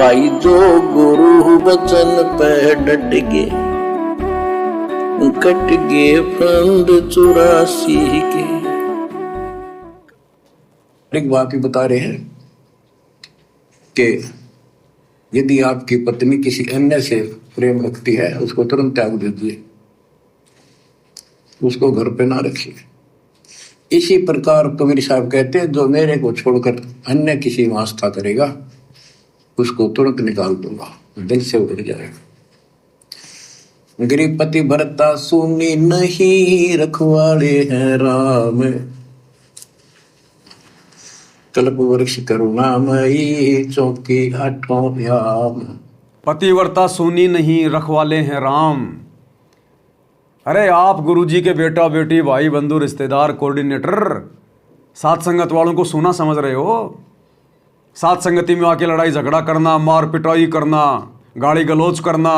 भाई जो गुरु वचन पे डट गे, कट गे फंद 84 के। एक बात ही बता रहे हैं कि यदि आपकी पत्नी किसी अन्य से प्रेम रखती है उसको तुरंत त्याग दीजिए, उसको घर पे ना रखिए। इसी प्रकार कबीर साहब कहते हैं जो मेरे को छोड़कर अन्य किसी में आस्था करेगा उसको तुरंत निकाल दूंगा, दिल से उतर जाएगा। गरीब पति भरता सुनी नहीं, रखवाले हैं राम, कल्प वृक्ष करुणामयी, चौकी 8 याम। पतिव्रता सुनी नहीं, रखवाले हैं राम। अरे आप गुरुजी के बेटा बेटी भाई बंधु रिश्तेदार कोऑर्डिनेटर साथ संगत वालों को सुना समझ रहे हो? साथ संगति में आके लड़ाई झगड़ा करना, मार पिटाई करना, गाली गलौज करना,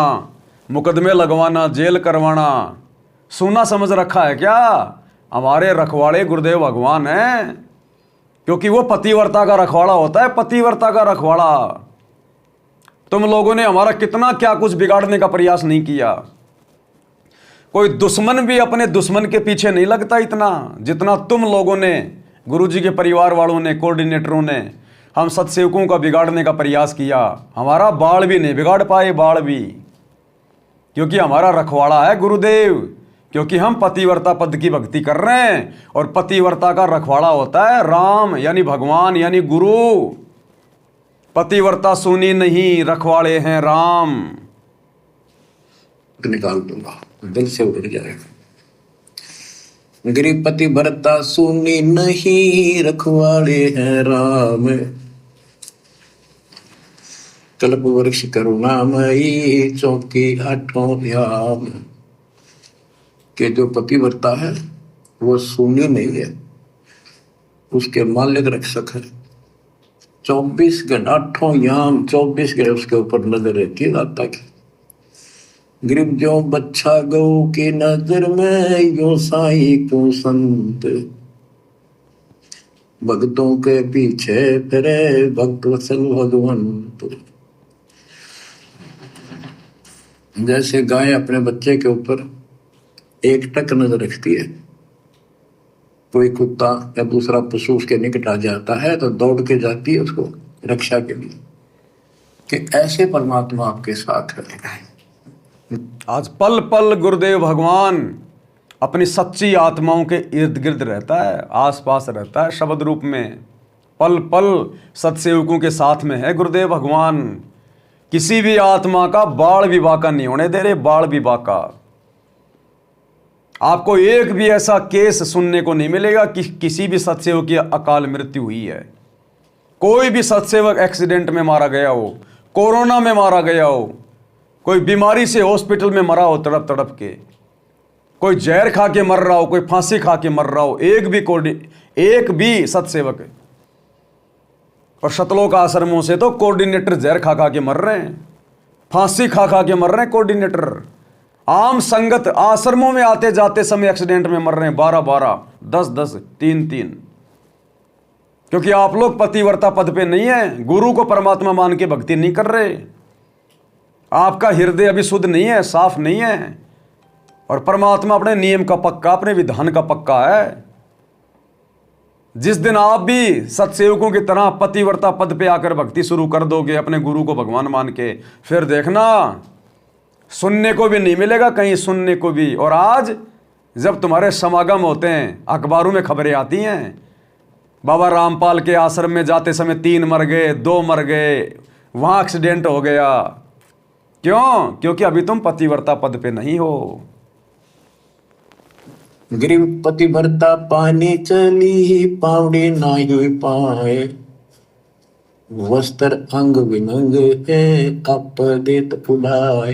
मुकदमे लगवाना, जेल करवाना सुना समझ रखा है क्या? हमारे रखवाड़े गुरुदेव भगवान हैं, क्योंकि वो पतिव्रता का रखवाड़ा होता है, पतिव्रता का रखवाड़ा। तुम लोगों ने हमारा कितना क्या कुछ बिगाड़ने का प्रयास नहीं किया। कोई दुश्मन भी अपने दुश्मन के पीछे नहीं लगता इतना जितना तुम लोगों ने, गुरुजी के परिवार वालों ने, कोऑर्डिनेटरों ने हम सत्सेवकों का बिगाड़ने का प्रयास किया। हमारा बाल भी नहीं बिगाड़ पाए, बाल भी, क्योंकि हमारा रखवाड़ा है गुरुदेव, क्योंकि हम पतिव्रता पद की भक्ति कर रहे हैं और पतिव्रता का रखवाड़ा होता है राम यानी भगवान यानी गुरु। पतिव्रता सुनी नहीं, रखवाड़े हैं राम। निकाल दूंगा, दिल से उतर जाएगा। गरीब पति भरता सुनी नहीं, रखवाले हैं राम, कल्प वृक्ष करुणामयी, चौकी 8 याम। के जो पतिव्रता है वो सुनी नहीं है, उसके मालिक रक्षक है। 24 घंटा 8 याम, 24 घंटे उसके ऊपर नजर रहती है रात तक। गरीब जो बच्चा गौ की नजर में, यो साई को संत, भक्तों के पीछे फिरे भक्त वत्सल भगवंत। जैसे गाय अपने बच्चे के ऊपर एक टक नजर रखती है, कोई कुत्ता या दूसरा पशु उसके निकट आ जाता है तो दौड़ के जाती है उसको रक्षा के लिए, कि ऐसे परमात्मा आपके साथ है। आज पल पल गुरुदेव भगवान अपनी सच्ची आत्माओं के इर्द गिर्द रहता है, आसपास रहता है शब्द रूप में। पल पल सत्सेवकों के साथ में है गुरुदेव भगवान। किसी भी आत्मा का बाल विवाह का नहीं होने दे रहे, बाल विवाह का। आपको एक भी ऐसा केस सुनने को नहीं मिलेगा कि किसी भी सत्सेवक की अकाल मृत्यु हुई है। कोई भी सत्सेवक एक्सीडेंट में मारा गया हो, कोरोना में मारा गया हो, कोई बीमारी से हॉस्पिटल में मरा हो तड़प तड़प के, कोई जहर खा के मर रहा हो, कोई फांसी खा के मर रहा हो, एक भी सत्सेवक। और शतलोक आश्रमों से तो कोऑर्डिनेटर जहर खा खा के मर रहे हैं, फांसी खा खा के मर रहे हैं कोऑर्डिनेटर। आम संगत आश्रमों में आते जाते समय एक्सीडेंट में मर रहे हैं 12-12, 10-10, 3-3, क्योंकि आप लोग पतिव्रता पद पे नहीं है, गुरु को परमात्मा मान के भक्ति नहीं कर रहे। आपका हृदय अभी शुद्ध नहीं है, साफ नहीं है, और परमात्मा अपने नियम का पक्का, अपने विधान का पक्का है। जिस दिन आप भी सत्सेवकों की तरह पतिव्रता पद पे आकर भक्ति शुरू कर दोगे अपने गुरु को भगवान मान के, फिर देखना सुनने को भी नहीं मिलेगा कहीं, सुनने को भी। और आज जब तुम्हारे समागम होते हैं, अखबारों में खबरें आती हैं, बाबा रामपाल के आश्रम में जाते समय 3 मर गए, 2 मर गए, वहां एक्सीडेंट हो गया। क्यों? क्योंकि अभी तुम पतिव्रता पद पे नहीं हो। गरीब पतिव्रता पानी चली, पावड़ी नाही पाए, वस्त्र अंग विनंग है, अप देत फुलाए।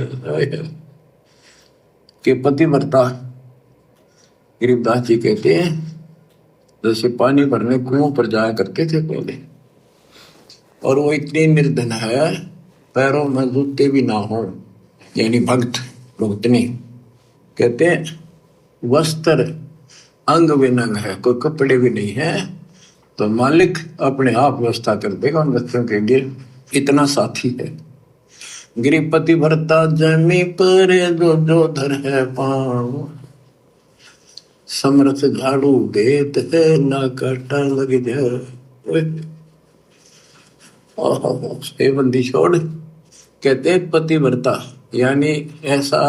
के पतिव्रता गरीबदास जी कहते हैं जैसे पानी भरने कुओं पर जाया करते थे पहले, और वो इतनी निर्धन है पैरों में जूते भी ना हो, यानी भक्तनी कहते हैं वस्त्र अंग विनंग है, कोई कपड़े भी नहीं है, तो मालिक अपने आप व्यवस्था कर देगा उन बच्चों के लिए इतना साथी है। गृह पतिव्रता जमी पर जो जो धर है पाँव, समर्थ झाड़ू देत है ना काटा लग जाए। हे बंदी छोड़, कहते पतिव्रता यानी ऐसा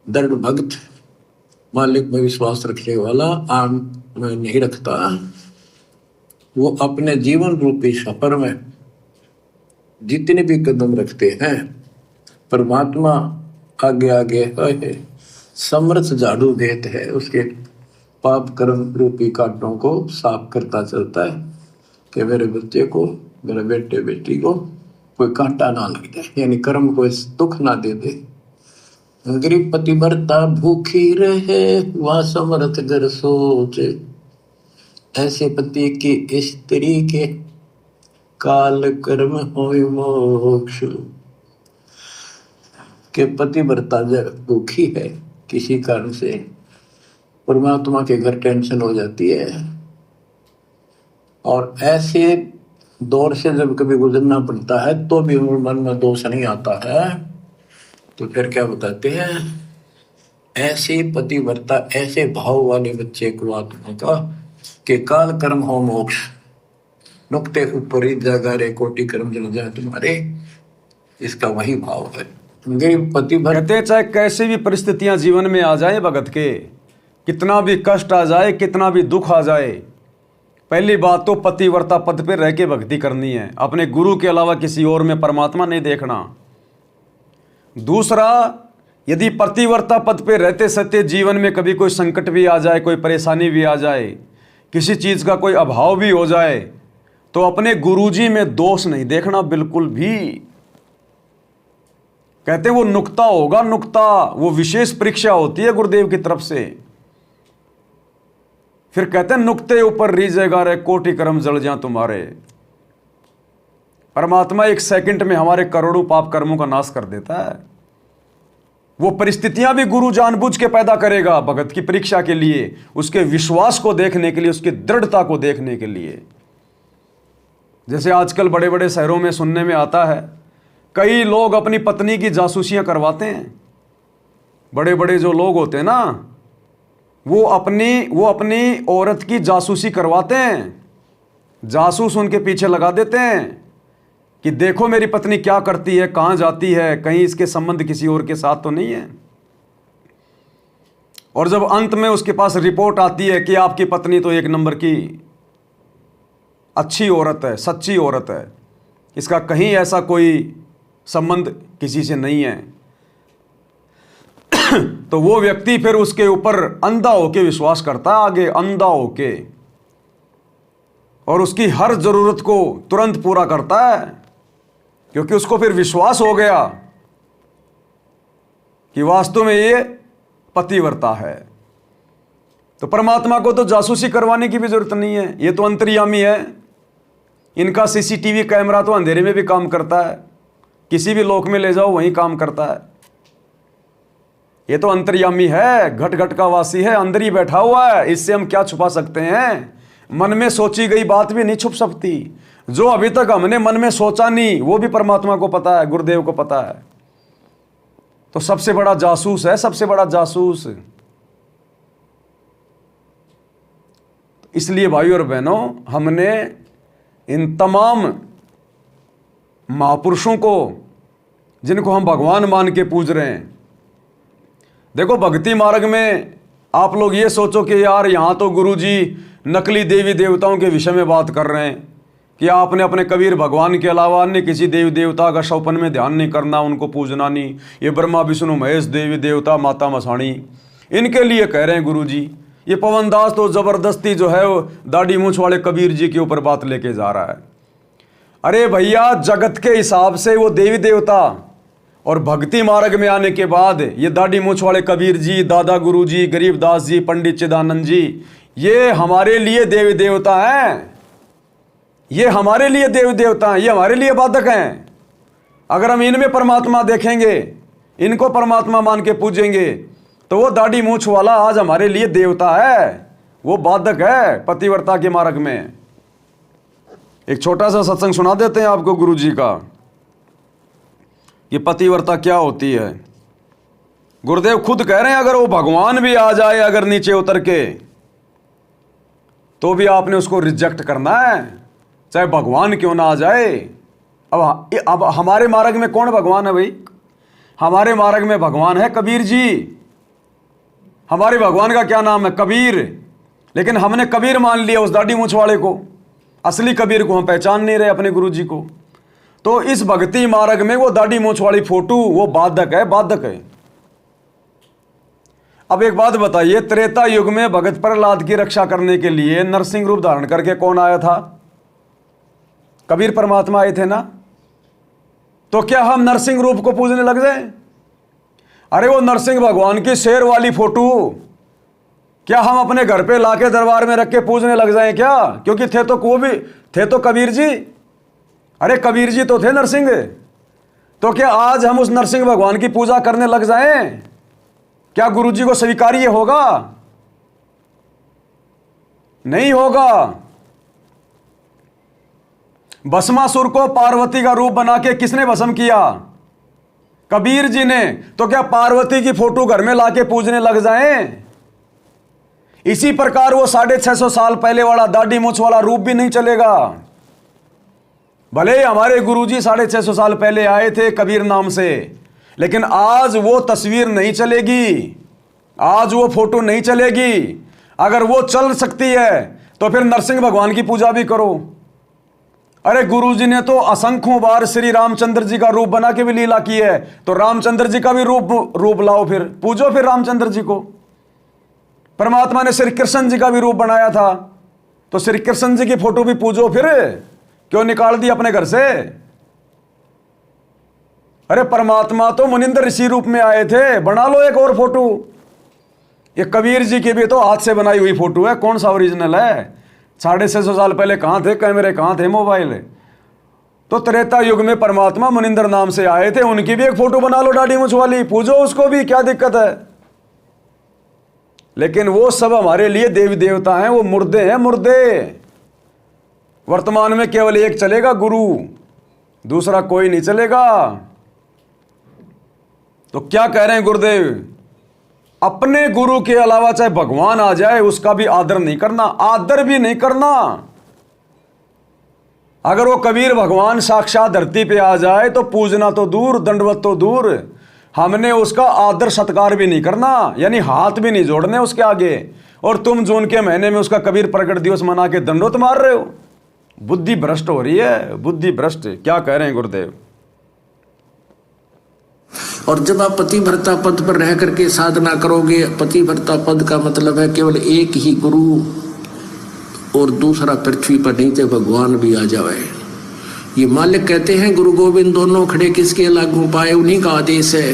दृढ़ भक्त, मालिक में विश्वास रखने वाला, आम में नहीं रखता, वो अपने जीवन रूपी सफर में जितने भी कदम रखते हैं परमात्मा आगे आगे है, समर्थ झाड़ू देते हैं, उसके पाप कर्म रूपी कांटों को साफ करता चलता है कि मेरे बच्चे को, मेरे बेटे बेटी को कोई कांटा ना लग जाए, यानी कर्म को दुख ना दे दे। गरीब पतिव्रता भूखी रहे वह समर्थ घर सोचे, ऐसे पति की स्त्री के काल कर्म होय मोक्ष। के पतिव्रता जब भूखी है किसी कारण से, परमात्मा के घर टेंशन हो जाती है, और ऐसे दौर से जब कभी गुजरना पड़ता है तो भी मन में दोष नहीं आता है, तो फिर क्या बताते हैं, ऐसे पतिव्रता, ऐसे भाव वाले बच्चे को आत्मा का कि काल कर्म हो मोक्ष, नुक्ते ऊपर ही जगा रे कोटि कर्म जल जाए तुम्हारे, इसका वही भाव है। कहते चाहे कैसे भी परिस्थितियां जीवन में आ जाए भगत के, कितना भी कष्ट आ जाए, कितना भी दुख आ जाए, पहली बात तो पतिव्रता पद पे रह के भक्ति करनी है, अपने गुरु के अलावा किसी और में परमात्मा नहीं देखना। दूसरा, यदि पतिव्रता पद पे रहते सत्य जीवन में कभी कोई संकट भी आ जाए, कोई परेशानी भी आ जाए, किसी चीज का कोई अभाव भी हो जाए, तो अपने गुरुजी में दोष नहीं देखना बिल्कुल भी। कहते वो नुक्ता होगा, नुक्ता, वो विशेष परीक्षा होती है गुरुदेव की तरफ से। फिर कहते हैं नुक्ते ऊपर रीजेगा रे कोटि कर्म जल जा तुम्हारे। परमात्मा एक सेकंड में हमारे करोड़ों पाप कर्मों का नाश कर देता है। वो परिस्थितियां भी गुरु जानबूझ के पैदा करेगा भगत की परीक्षा के लिए, उसके विश्वास को देखने के लिए, उसकी दृढ़ता को देखने के लिए। जैसे आजकल बड़े बड़े शहरों में सुनने में आता है, कई लोग अपनी पत्नी की जासूसियां करवाते हैं। बड़े बड़े जो लोग होते हैं ना, वो अपनी औरत की जासूसी करवाते हैं, जासूस उनके पीछे लगा देते हैं कि देखो मेरी पत्नी क्या करती है, कहाँ जाती है, कहीं इसके संबंध किसी और के साथ तो नहीं है। और जब अंत में उसके पास रिपोर्ट आती है कि आपकी पत्नी तो एक नंबर की अच्छी औरत है, सच्ची औरत है, इसका कहीं ऐसा कोई संबंध किसी से नहीं है, तो वो व्यक्ति फिर उसके ऊपर अंधा होके विश्वास करता है, आगे अंधा होके, और उसकी हर जरूरत को तुरंत पूरा करता है, क्योंकि उसको फिर विश्वास हो गया कि वास्तव में ये पतिव्रता है। तो परमात्मा को तो जासूसी करवाने की भी जरूरत नहीं है, ये तो अंतर्यामी है। इनका सीसीटीवी कैमरा तो अंधेरे में भी काम करता है, किसी भी लोक में ले जाओ वहीं काम करता है। ये तो अंतर्यामी है, घट घट का वासी है, अंदर ही बैठा हुआ है, इससे हम क्या छुपा सकते हैं। मन में सोची गई बात भी नहीं छुप सकती, जो अभी तक हमने मन में सोचा नहीं वो भी परमात्मा को पता है, गुरुदेव को पता है। तो सबसे बड़ा जासूस है, सबसे बड़ा जासूस। इसलिए भाइयों और बहनों, हमने इन तमाम महापुरुषों को, जिनको हम भगवान मान के पूज रहे हैं, देखो भक्ति मार्ग में आप लोग ये सोचो कि यार यहाँ तो गुरुजी नकली देवी देवताओं के विषय में बात कर रहे हैं कि आपने अपने कबीर भगवान के अलावा अन्य किसी देवी देवता का सौपन में ध्यान नहीं करना, उनको पूजना नहीं। ये ब्रह्मा विष्णु महेश देवी देवता माता मसाणी, इनके लिए कह रहे हैं गुरुजी। ये पवन दास तो जबरदस्ती जो है वो दाढ़ी मूंछ वाले कबीर जी के ऊपर बात लेके जा रहा है। अरे भैया, जगत के हिसाब से वो देवी देवता और भक्ति मार्ग में आने के बाद ये दाढ़ी मूंछ वाले कबीर जी, दादा गुरु जी, गरीबदास जी, पंडित चिदानंद जी, ये हमारे लिए देवी देवता हैं। ये हमारे लिए देवी देवता हैं, ये हमारे लिए बाधक हैं। अगर हम इनमें परमात्मा देखेंगे, इनको परमात्मा मान के पूजेंगे, तो वो दाढ़ी मूंछ वाला आज हमारे लिए देवता है, वो बाधक है पतिव्रता के मार्ग में। एक छोटा सा सत्संग सुना देते हैं आपको गुरु जी का कि पतिव्रता क्या होती है। गुरुदेव खुद कह रहे हैं अगर वो भगवान भी आ जाए अगर नीचे उतर के तो भी आपने उसको रिजेक्ट करना है, चाहे भगवान क्यों ना आ जाए। अब हमारे मार्ग में कौन भगवान है भाई? हमारे मार्ग में भगवान है कबीर जी। हमारे भगवान का क्या नाम है? कबीर। लेकिन हमने कबीर मान लिया उस दाढ़ी मूंछ वाले को, असली कबीर को हम पहचान नहीं रहे अपने गुरु जी को। तो इस भक्ति मार्ग में वो दाढ़ी मूंछ वाली फोटो वो बाधक है, बाधक है। अब एक बात बताइए, त्रेता युग में भगत प्रहलाद की रक्षा करने के लिए नरसिंह रूप धारण करके कौन आया था? कबीर परमात्मा आए थे ना। तो क्या हम नरसिंह रूप को पूजने लग जाए? अरे वो नरसिंह भगवान की शेर वाली फोटो क्या हम अपने घर पे लाके दरबार में रख के पूजने लग जाएं क्या? क्योंकि थे तो वो भी थे तो कबीर जी। अरे कबीर जी तो थे नरसिंह। तो क्या आज हम उस नरसिंह भगवान की पूजा करने लग जाएं? क्या गुरु जी को स्वीकार्य होगा? नहीं होगा। भस्मासुर को पार्वती का रूप बना के किसने भस्म किया? कबीर जी ने। तो क्या पार्वती की फोटो घर में लाके पूजने लग जाएं? इसी प्रकार वो 650 साल पहले वाला दाढ़ी मूंछ वाला रूप भी नहीं चलेगा। भले हमारे गुरुजी 650 साल पहले आए थे कबीर नाम से, लेकिन आज वो तस्वीर नहीं चलेगी, आज वो फोटो नहीं चलेगी। अगर वो चल सकती है तो फिर नरसिंह भगवान की पूजा भी करो। अरे गुरुजी ने तो असंख्यों बार श्री रामचंद्र जी का रूप बना के भी लीला की है, तो रामचंद्र जी का भी रूप लाओ, फिर पूजो फिर रामचंद्र जी को। परमात्मा ने श्री कृष्ण जी का भी रूप बनाया था, तो श्री कृष्ण जी की फोटो भी पूजो फिर। क्यों निकाल दी अपने घर से? अरे परमात्मा तो मुनिंदर ऋषि रूप में आए थे, बना लो एक और फोटो। ये कबीर जी की भी तो हाथ से बनाई हुई फोटो है, कौन सा ओरिजिनल है? 650 साल पहले कहां थे कैमरे, कहां थे मोबाइल? तो त्रेता युग में परमात्मा मुनिंदर नाम से आए थे, उनकी भी एक फोटो बना लो दाढ़ी मूंछ वाली, पूजो उसको भी, क्या दिक्कत है? लेकिन वो सब हमारे लिए देवी देवता हैं, वो मुर्दे हैं, मुर्दे। वर्तमान में केवल एक चलेगा गुरु, दूसरा कोई नहीं चलेगा। तो क्या कह रहे हैं गुरुदेव? अपने गुरु के अलावा चाहे भगवान आ जाए उसका भी आदर नहीं करना, आदर भी नहीं करना। अगर वो कबीर भगवान साक्षात धरती पे आ जाए तो पूजना तो दूर, दंडवत तो दूर, हमने उसका आदर सत्कार भी नहीं करना, यानी हाथ भी नहीं जोड़ने उसके आगे। और तुम जून के महीने में उसका कबीर प्रकट दिवस मना के दंडोत मार रहे हो। बुद्धि भ्रष्ट हो रही है, बुद्धि भ्रष्ट। क्या कह रहे हैं गुरुदेव? और जब आप पतिव्रता पद पर रह करके साधना करोगे, पतिव्रता पद का मतलब है केवल एक ही गुरु और दूसरा पृथ्वी पर नहीं तो भगवान भी आ जाए। ये मालिक कहते हैं गुरु गोविंद दोनों खड़े किसके लागू पाए, उन्हीं का आदेश है।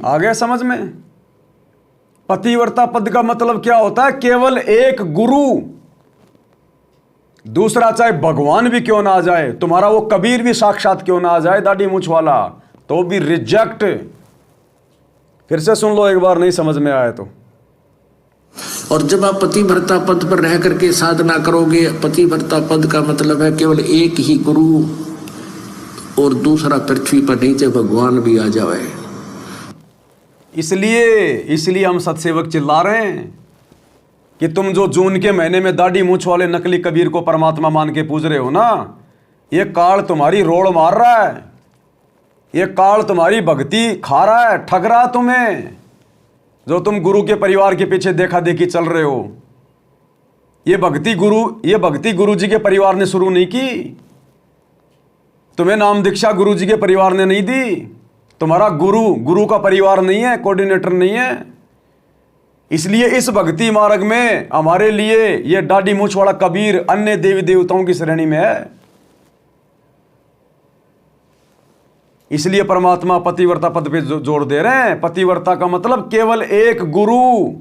आ गया समझ में? पतिव्रता पद का मतलब क्या होता है? केवल एक गुरु, दूसरा चाहे भगवान भी क्यों ना आ जाए, तुम्हारा वो कबीर भी साक्षात क्यों ना आ जाए दाढ़ी मूंछ वाला, तो भी रिजेक्ट। फिर से सुन लो एक बार, नहीं समझ में आया तो। और जब आप पतिव्रता पद पर रह करके साधना करोगे, पतिव्रता पद का मतलब है केवल एक ही गुरु और दूसरा पृथ्वी पर नहीं तो भगवान भी आ जाए। इसलिए हम सत्सेवक चिल्ला रहे हैं कि तुम जो जून के महीने में दाढ़ी मूंछ वाले नकली कबीर को परमात्मा मान के पूज रहे हो ना, ये काल तुम्हारी रोड़ मार रहा है, ये काल तुम्हारी भक्ति खा रहा है, ठग रहा है तुम्हें। जो तुम गुरु के परिवार के पीछे देखा देखी चल रहे हो, ये भक्ति गुरु जी के परिवार ने शुरू नहीं की। तुम्हें नाम दीक्षा गुरु जी के परिवार ने नहीं दी। तुम्हारा गुरु का परिवार नहीं है, कोऑर्डिनेटर नहीं है। इसलिए इस भक्ति मार्ग में हमारे लिए ये दाढ़ी मूंछ वाला कबीर अन्य देवी देवताओं की श्रेणी में है। इसलिए परमात्मा पतिव्रता पद पे जोर दे रहे हैं। पतिव्रता का मतलब केवल एक गुरु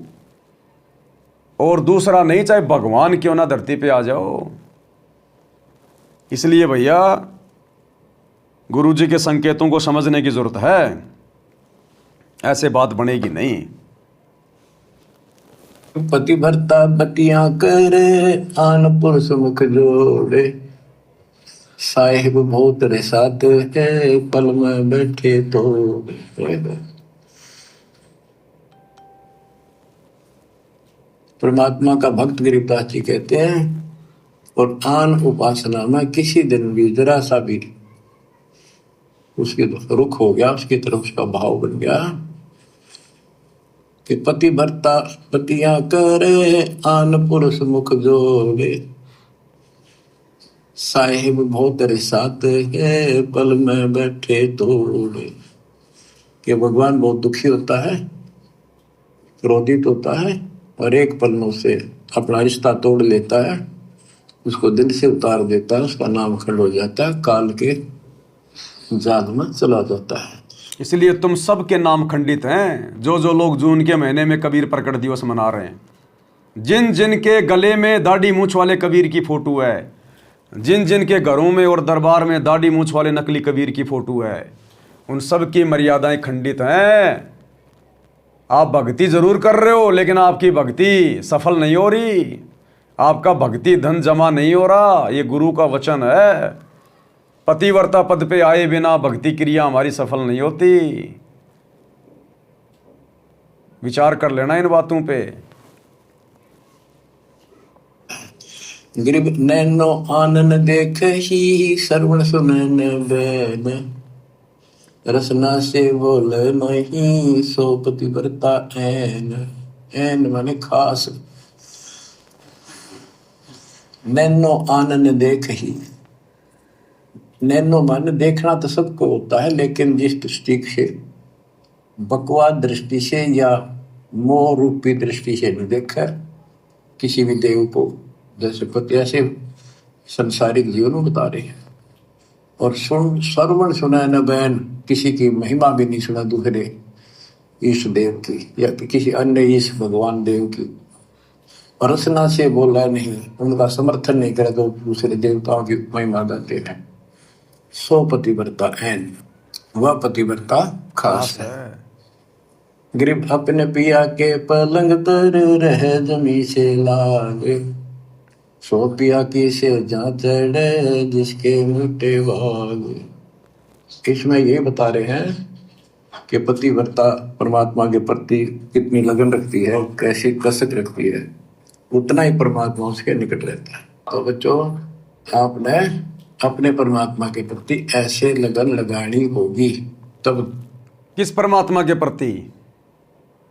और दूसरा नहीं, चाहे भगवान क्यों ना धरती पे आ जाओ। इसलिए भैया गुरु जी के संकेतों को समझने की जरूरत है, ऐसे बात बनेगी नहीं। पतिव्रता पतियां करे, आन पुरुष मुख जोड़े, साहिब बहुत रिसात है, पल में बैठे तो। परमात्मा का भक्त गरीबदास जी कहते हैं, और आन उपासना में किसी दिन भी जरा सा भी उसके रुख हो गया, उसकी तरफ उसका भाव बन गया कि पतिव्रता पतियां करे, आन पुरुष मुख जोड़े, साहिब बहुत रिसात है, पल में बैठे तोड़े। कि भगवान बहुत दुखी होता है, क्रोधित होता है, और एक पल में उसे अपना रिश्ता तोड़ लेता है, उसको दिल से उतार देता है, उसका नाम खंड हो जाता है, काल के जाल में चला जाता है। इसलिए तुम सबके नाम खंडित हैं, जो जो लोग जून के महीने में कबीर प्रकट दिवस मना रहे हैं। जिन जिन के गले में दाढ़ी मूछ वाले कबीर की फोटो है, जिन जिन के घरों में और दरबार में दाढ़ी मूछ वाले नकली कबीर की फोटो है, उन सब की मर्यादाएं खंडित हैं। आप भक्ति जरूर कर रहे हो, लेकिन आपकी भक्ति सफल नहीं हो रही, आपका भक्ति धन जमा नहीं हो रहा। ये गुरु का वचन है, पतिव्रता पद पे आए बिना भक्ति क्रिया हमारी सफल नहीं होती। विचार कर लेना इन बातों पे। गरीब नैनो आनन देख ही, श्रवण सुनन बैन, रसना से बोल नहीं, सो पतिव्रता ऐन। ऐन माने खास। नैनो आनन देख ही, नैनो माने देखना तो सबको होता है, लेकिन जिस दृष्टि से, बकवाद दृष्टि से या मोह रूपी दृष्टि से नहीं देखा किसी भी देव को, जैसे पति ऐसे संसारिक जीवन में बता रहे हैं। और श्रवण सुना न बैन, किसी की महिमा भी नहीं सुना दूसरे ईश देव की या किसी अन्य ईश भगवान देव की। और रसना से बोला नहीं, उनका समर्थन नहीं करे तो दूसरे देवताओं की महिमा गाते हैं। सो पतिव्रता ऐन, वह पतिव्रता खास है। गरीब अपने पिया के पलंग तर रह जमी से लागे, सो पिया की से जहाँ चढ़े जिसके मोटे भाग। इसमें ये बता रहे हैं कि पतिव्रता परमात्मा के प्रति कितनी लगन रखती है, कैसी कसक रखती है, उतना ही परमात्मा उसके निकट रहता है। तो बच्चों, आपने अपने परमात्मा के प्रति ऐसे लगन लगानी होगी तब। किस परमात्मा के प्रति?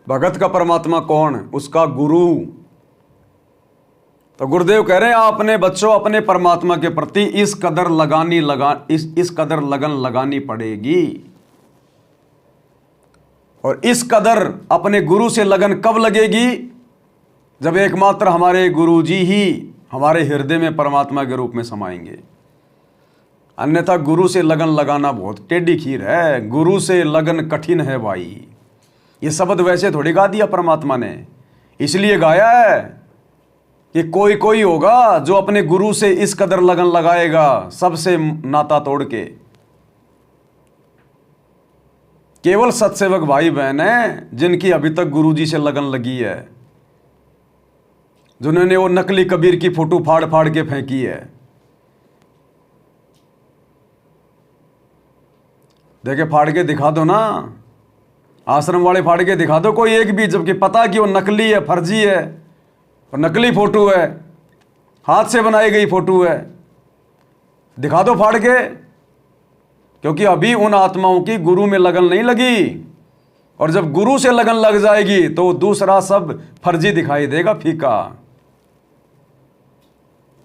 भगत का परमात्मा कौन? उसका गुरु। तो गुरुदेव कह रहे हैं, आपने बच्चों अपने परमात्मा के प्रति इस कदर लगन लगानी पड़ेगी। और इस कदर अपने गुरु से लगन कब लगेगी? जब एकमात्र हमारे गुरुजी ही हमारे हृदय में परमात्मा के रूप में समाएंगे। अन्यथा गुरु से लगन लगाना बहुत टेढ़ी खीर है। गुरु से लगन कठिन है भाई। ये शब्द वैसे थोड़ी गा दिया परमात्मा ने, इसलिए गाया है कि कोई कोई होगा जो अपने गुरु से इस कदर लगन लगाएगा, सबसे नाता तोड़ के। केवल सत्सेवक भाई बहन हैं जिनकी अभी तक गुरुजी से लगन लगी है, जिन्होंने वो नकली कबीर की फोटो फाड़ फाड़ के फेंकी है। देखे, फाड़ के दिखा दो ना, आश्रम वाले फाड़ के दिखा दो कोई एक भी, जबकि पता कि वो नकली है, फर्जी है, और नकली फोटो है, हाथ से बनाई गई फोटो है। दिखा दो फाड़ के, क्योंकि अभी उन आत्माओं की गुरु में लगन नहीं लगी। और जब गुरु से लगन लग जाएगी तो दूसरा सब फर्जी दिखाई देगा, फीका।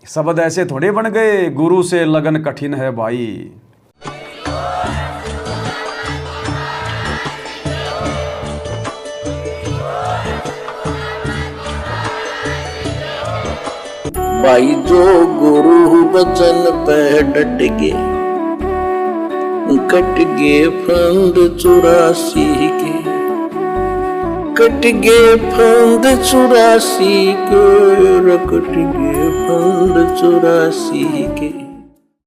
शब्द ऐसे थोड़े बन गए, गुरु से लगन कठिन है भाई। भाई जो गुरु वचन पे डट गे, कट गे फंद 84 के, कट गे फंद 84 के, कट गे फंद 84 के।